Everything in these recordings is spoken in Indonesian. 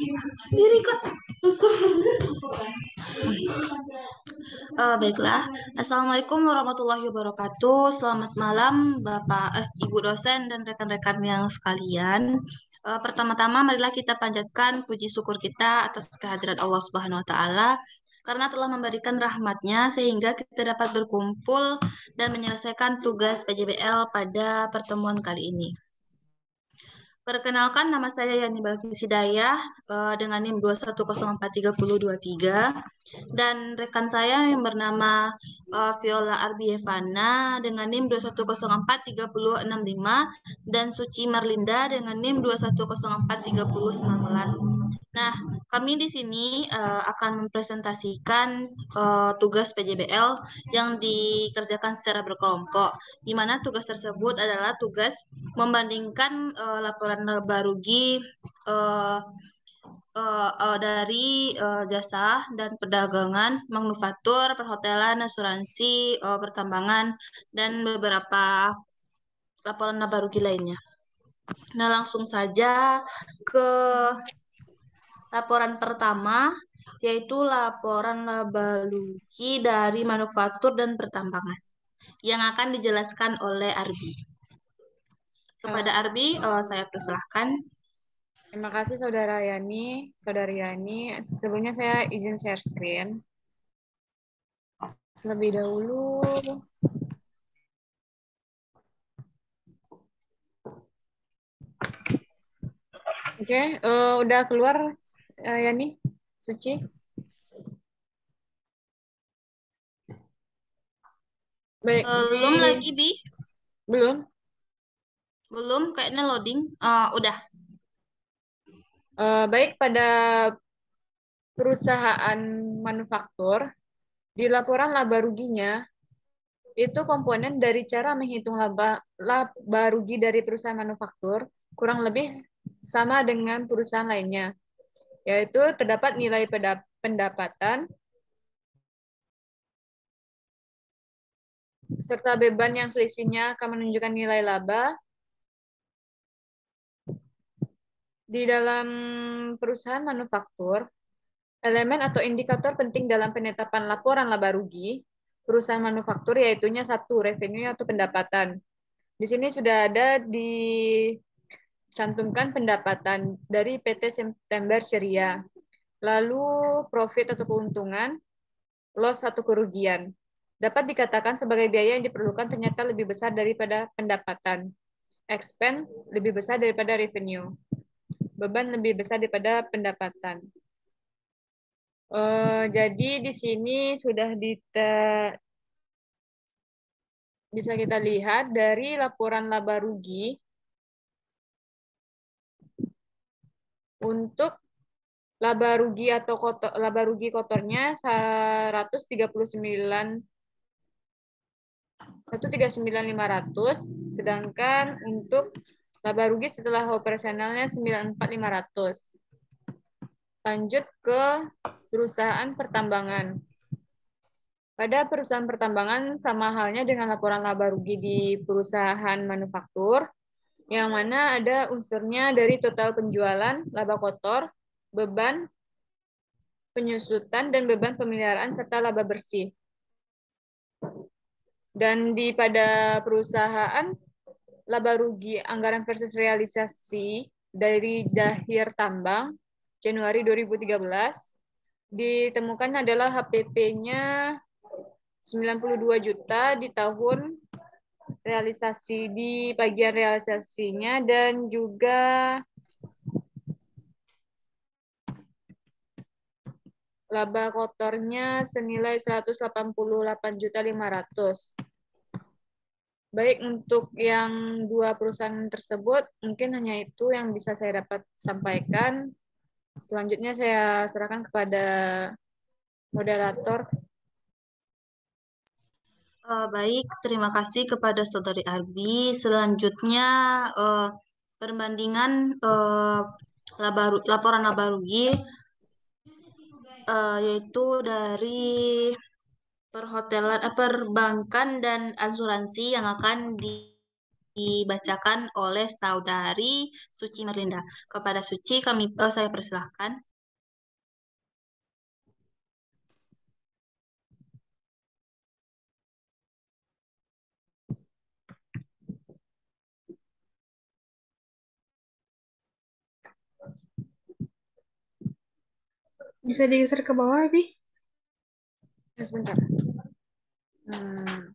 Diri kok. Baiklah. Assalamualaikum warahmatullahi wabarakatuh. Selamat malam, Ibu dosen dan rekan-rekan yang sekalian. Pertama-tama, marilah kita panjatkan puji syukur kita atas kehadiran Allah Subhanahu Wa Taala karena telah memberikan rahmatnya sehingga kita dapat berkumpul dan menyelesaikan tugas PJBL pada pertemuan kali ini. Perkenalkan, nama saya Yani Balkis Hidayah dengan NIM 2104323 dan rekan saya yang bernama Viola Arbievana dengan NIM 2104365 dan Suci Marlinda dengan NIM 2104319. Nah, kami di sini akan mempresentasikan tugas PJBL yang dikerjakan secara berkelompok, di mana tugas tersebut adalah tugas membandingkan laporan laba rugi dari jasa dan perdagangan, manufaktur, perhotelan, asuransi, pertambangan, dan beberapa laporan laba rugi lainnya. Nah, langsung saja ke laporan pertama, yaitu laporan laba rugi dari manufaktur dan pertambangan, yang akan dijelaskan oleh Arbi. Kepada Arbi, saya persilahkan. Terima kasih Saudari Yani. Sebelumnya saya izin share screen. Lebih dahulu. Oke, udah keluar Yani, Suci? Baik, Belum lagi, Bi? Belum? Belum, kayaknya loading. Udah. Baik, pada perusahaan manufaktur, di laporan laba ruginya, itu komponen dari cara menghitung laba rugi dari perusahaan manufaktur kurang lebih sama dengan perusahaan lainnya, yaitu terdapat nilai pendapatan serta beban yang selisihnya akan menunjukkan nilai laba. Di dalam perusahaan manufaktur, elemen atau indikator penting dalam penetapan laporan laba rugi perusahaan manufaktur yaitunya satu, revenue atau pendapatan. Di sini sudah ada dicantumkan pendapatan dari PT September Syria. Lalu profit atau keuntungan, loss atau kerugian. Dapat dikatakan sebagai biaya yang diperlukan ternyata lebih besar daripada pendapatan. Expense lebih besar daripada revenue. Beban lebih besar daripada pendapatan. Jadi di sini sudah bisa kita lihat dari laporan laba rugi untuk laba rugi atau laba rugi kotornya 139.500, sedangkan untuk laba rugi setelah operasionalnya 94.500. Lanjut ke perusahaan pertambangan. Pada perusahaan pertambangan sama halnya dengan laporan laba rugi di perusahaan manufaktur, yang mana ada unsurnya dari total penjualan, laba kotor, beban penyusutan, dan beban pemeliharaan, serta laba bersih. Dan pada perusahaan laba rugi anggaran versus realisasi dari Zahir Tambang, Januari 2013, ditemukan adalah HPP-nya 92 juta di tahun realisasi, di bagian realisasinya, dan juga laba kotornya senilai 188.500. Baik, untuk yang dua perusahaan tersebut, mungkin hanya itu yang bisa saya dapat sampaikan. Selanjutnya saya serahkan kepada moderator. Baik, terima kasih kepada Saudari Arbi. Selanjutnya, perbandingan laporan laba rugi yaitu dari perhotelan, perbankan dan asuransi yang akan dibacakan oleh saudari Suci Merlinda. Kepada Suci, saya persilahkan. Bisa digeser ke bawah, Bi? Ya, sebentar. Hmm.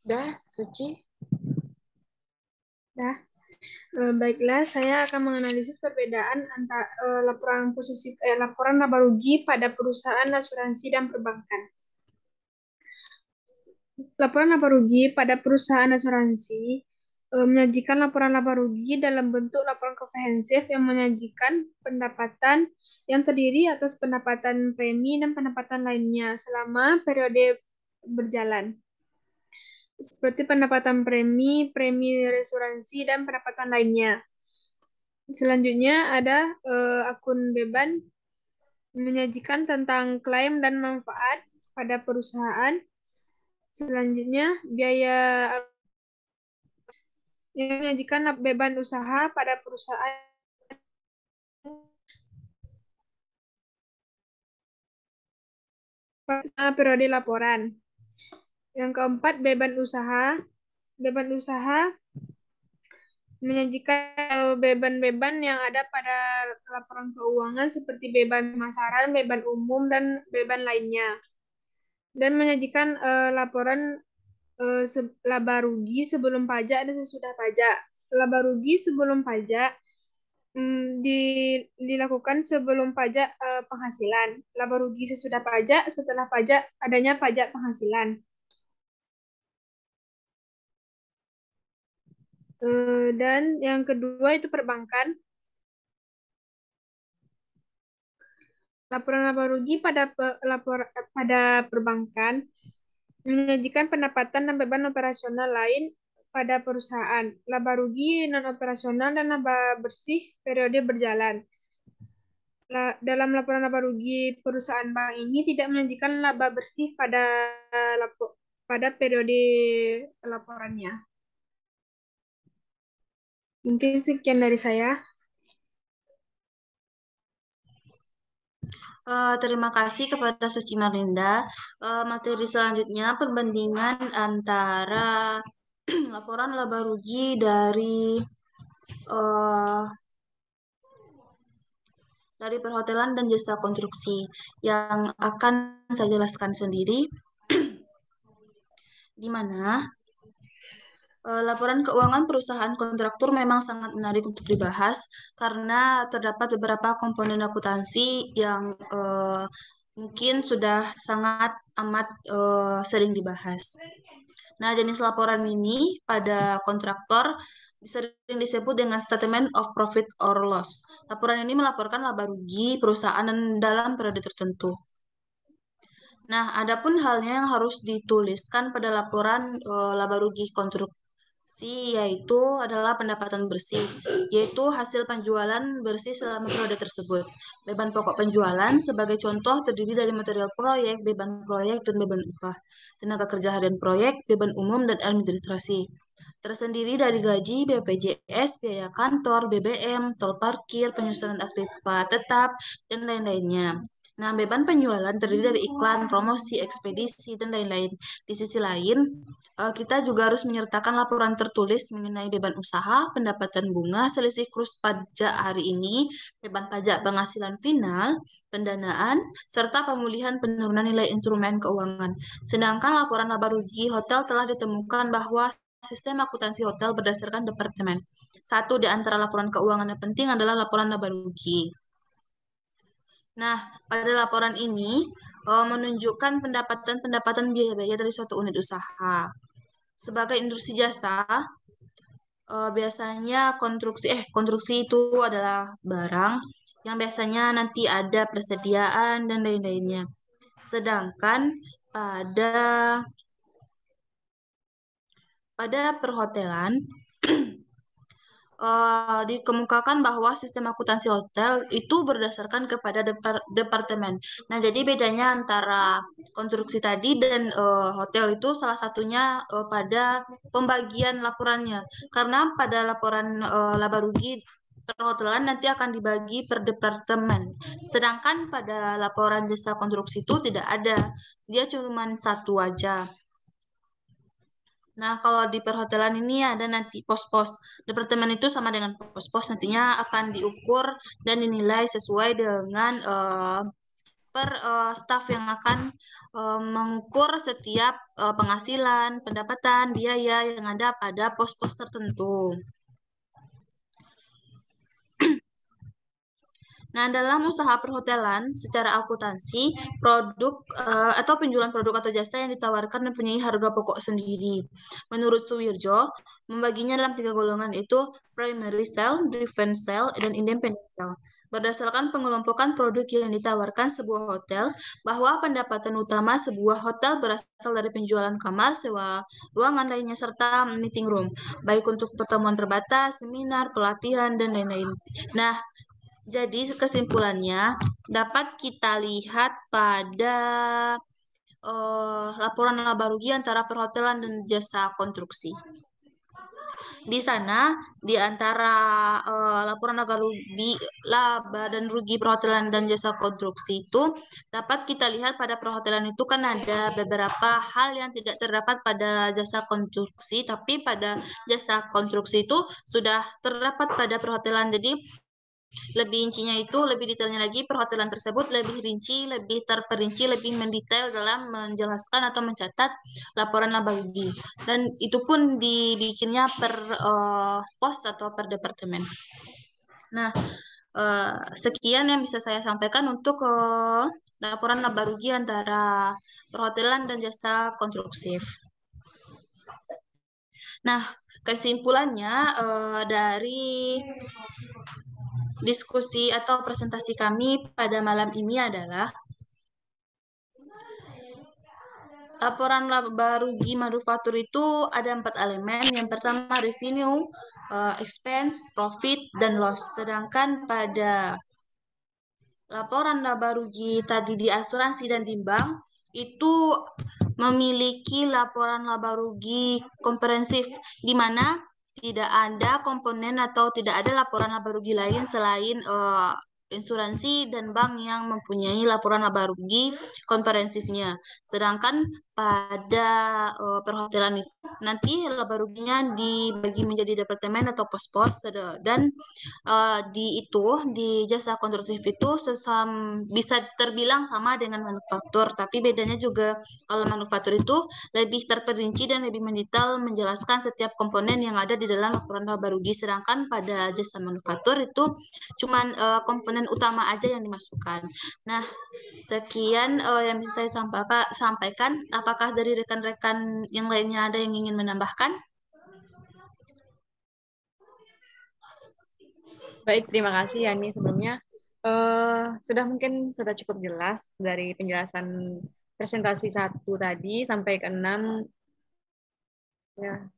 Dah, Suci? Dah. Baiklah, saya akan menganalisis perbedaan antara laporan laba rugi pada perusahaan asuransi dan perbankan. Laporan laba rugi pada perusahaan asuransi menyajikan laporan laba rugi dalam bentuk laporan komprehensif yang menyajikan pendapatan yang terdiri atas pendapatan premi dan pendapatan lainnya selama periode berjalan, seperti pendapatan premi, premi asuransi, dan pendapatan lainnya. Selanjutnya ada akun beban menyajikan tentang klaim dan manfaat pada perusahaan. Selanjutnya biaya yang menyajikan beban usaha pada perusahaan pada periode laporan. Yang keempat, beban usaha. Beban usaha menyajikan beban-beban yang ada pada laporan keuangan seperti beban pemasaran, beban umum, dan beban lainnya. Dan menyajikan laporan laba rugi sebelum pajak dan sesudah pajak. Laba rugi sebelum pajak dilakukan sebelum pajak penghasilan. Laba rugi sesudah pajak setelah pajak adanya pajak penghasilan. Dan yang kedua itu perbankan. Laporan laba rugi pada perbankan menyajikan pendapatan dan beban operasional lain pada perusahaan. Laba rugi non operasional dan laba bersih periode berjalan. Dalam laporan laba rugi perusahaan bank ini tidak menyajikan laba bersih pada periode laporannya. Mungkin sekian dari saya. Terima kasih kepada Suci Marlinda. Materi selanjutnya perbandingan antara laporan laba rugi uh, dari perhotelan dan jasa konstruksi yang akan saya jelaskan sendiri, di mana laporan keuangan perusahaan kontraktor memang sangat menarik untuk dibahas karena terdapat beberapa komponen akuntansi yang mungkin sudah sangat amat sering dibahas. Nah, jenis laporan ini pada kontraktor sering disebut dengan statement of profit or loss. Laporan ini melaporkan laba rugi perusahaan dalam periode tertentu. Nah, adapun halnya yang harus dituliskan pada laporan laba rugi konstruksi yaitu adalah pendapatan bersih, yaitu hasil penjualan bersih selama periode tersebut. Beban pokok penjualan sebagai contoh terdiri dari material proyek, beban proyek, dan beban upah. Tenaga kerja harian proyek, beban umum, dan administrasi. Tersendiri dari gaji, BPJS, biaya kantor, BBM, tol parkir, penyusunan aktivitas tetap, dan lain-lainnya. Nah, beban penjualan terdiri dari iklan, promosi, ekspedisi, dan lain-lain. Di sisi lain, kita juga harus menyertakan laporan tertulis mengenai beban usaha, pendapatan bunga, selisih kurs pajak hari ini, beban pajak penghasilan final, pendanaan, serta pemulihan penurunan nilai instrumen keuangan. Sedangkan laporan laba rugi hotel telah ditemukan bahwa sistem akuntansi hotel berdasarkan departemen. Satu di antara laporan keuangan yang penting adalah laporan laba rugi. Nah, pada laporan ini menunjukkan pendapatan biaya dari suatu unit usaha. Sebagai industri jasa, biasanya konstruksi itu adalah barang yang biasanya nanti ada persediaan dan lain-lainnya. Sedangkan pada perhotelan dikemukakan bahwa sistem akuntansi hotel itu berdasarkan kepada departemen. Nah, jadi bedanya antara konstruksi tadi dan hotel itu salah satunya pada pembagian laporannya. Karena pada laporan laba rugi perhotelan nanti akan dibagi per departemen. Sedangkan pada laporan jasa konstruksi itu tidak ada. Dia cuma satu aja. Nah, kalau di perhotelan ini ada nanti pos-pos. Departemen itu sama dengan pos-pos, nantinya akan diukur dan dinilai sesuai dengan staf yang akan mengukur setiap penghasilan, pendapatan, biaya yang ada pada pos-pos tertentu. Nah, dalam usaha perhotelan, secara akuntansi, produk atau penjualan produk atau jasa yang ditawarkan mempunyai harga pokok sendiri. Menurut Suwirjo, membaginya dalam 3 golongan, yaitu primary sale, driven sale, dan independent sale. Berdasarkan pengelompokan produk yang ditawarkan sebuah hotel, bahwa pendapatan utama sebuah hotel berasal dari penjualan kamar, sewa ruangan lainnya, serta meeting room, baik untuk pertemuan terbatas, seminar, pelatihan, dan lain-lain. Nah, jadi kesimpulannya dapat kita lihat pada laporan laba rugi antara perhotelan dan jasa konstruksi. Di sana, di antara laporan laba dan rugi perhotelan dan jasa konstruksi itu dapat kita lihat pada perhotelan itu kan ada beberapa hal yang tidak terdapat pada jasa konstruksi, tapi pada jasa konstruksi itu sudah terdapat pada perhotelan. Jadi lebih lebih detailnya lagi, perhotelan tersebut lebih rinci, lebih terperinci, lebih mendetail dalam menjelaskan atau mencatat laporan laba rugi. Dan itu pun dibikinnya per pos atau per departemen. Nah, sekian yang bisa saya sampaikan untuk laporan laba rugi antara perhotelan dan jasa konstruksi. Nah, kesimpulannya dari diskusi atau presentasi kami pada malam ini adalah laporan laba rugi manufaktur itu ada 4 elemen. Yang pertama revenue, expense, profit, dan loss. Sedangkan pada laporan laba rugi tadi di asuransi dan di bank itu memiliki laporan laba rugi komprehensif, di mana tidak ada komponen atau tidak ada laporan laba rugi lain selain insuransi dan bank yang mempunyai laporan laba rugi komprehensifnya. Sedangkan pada perhotelan itu nanti laba ruginya dibagi menjadi departemen atau pos-pos, dan di jasa konstruktif itu bisa terbilang sama dengan manufaktur, tapi bedanya juga kalau manufaktur itu lebih terperinci dan lebih mendetail menjelaskan setiap komponen yang ada di dalam laporan laba rugi, sedangkan pada jasa manufaktur itu cuman komponen utama aja yang dimasukkan. Nah, sekian yang bisa saya sampaikan. Apakah dari rekan-rekan yang lainnya ada yang ingin menambahkan? Baik, terima kasih Yani sebelumnya. Mungkin sudah cukup jelas dari penjelasan presentasi 1 tadi sampai ke 6. Ya.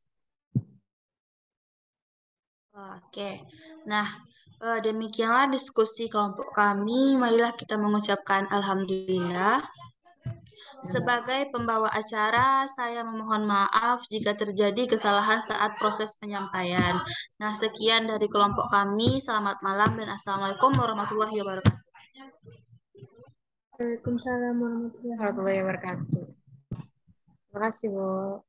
Oke. Nah, demikianlah diskusi kelompok kami. Marilah kita mengucapkan alhamdulillah. Sebagai pembawa acara, saya memohon maaf jika terjadi kesalahan saat proses penyampaian. Nah, sekian dari kelompok kami. Selamat malam dan Assalamualaikum warahmatullahi wabarakatuh. Waalaikumsalam warahmatullahi wabarakatuh. Terima kasih, Bu.